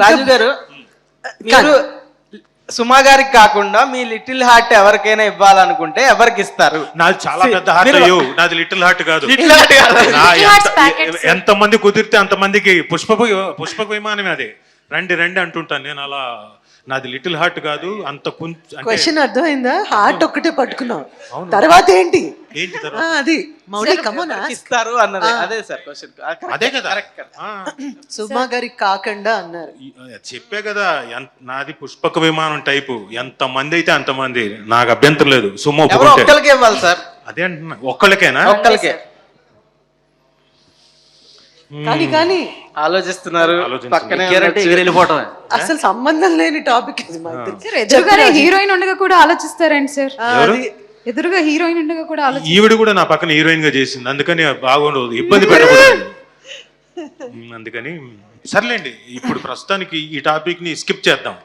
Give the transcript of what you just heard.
రాజు గారు మీరు సుమా గారికి కాకుండా మీ లిటిల్ హార్ట్ ఎవరికైనా ఇవ్వాలనుకుంటే ఎవరికి ఇస్తారు? నాది చాలా పెద్ద హార్ట్ అయ్యో, నాది లిటిల్ హార్ట్ కాదు. లిటిల్ హార్ట్ కాదు. ఎంత మంది కుదిరితే అంతమందికి పుష్పక విమానమే అది. రండి రండి అంటుంటాను నేను. అలా నాది లిటిల్ హార్ట్ కాదు. అంత క్వశ్చన్ అర్థమైందా? హార్ట్ ఒక్కటే పట్టుకున్నావు, తర్వాత ఏంటి ఏంటి అది మౌలి కమోనా ఇస్తారు అన్నది అదే సార్ క్వశ్చన్. అదే కదా, సుమా గారికి కాకుండా అన్నారు. చెప్పే కదా, నాది పుష్పక విమానం టైపు. ఎంత మంది అయితే అంతమంది, నాకు అభ్యంతరం లేదు. సుమో ఒక్కరికే ఇవ్వాలి సార్. అదే అంటున్నా, ఒక్కళ్ళకేనా? ఒక్కరికే. కానీ ఆలోచిస్తున్నారు పక్కనే వెళ్ళిపోవటం. అసలు సంబంధం లేని టాపిక్ ఇది. ఎదురుగానే హీరోయిన్ ఉండగా కూడా ఆలోచిస్తారండి సార్. ఎదురుగా హీరోయిన్ ఉండగా కూడా ఈవిడ కూడా నా పక్కన హీరోయిన్ గా చేసింది, అందుకని బాగుండదు, ఇబ్బంది పెట్టకూడదు. అందుకని సర్లేండి, ఇప్పుడు ప్రస్తుతానికి ఈ టాపిక్ ని స్కిప్ చేద్దాం.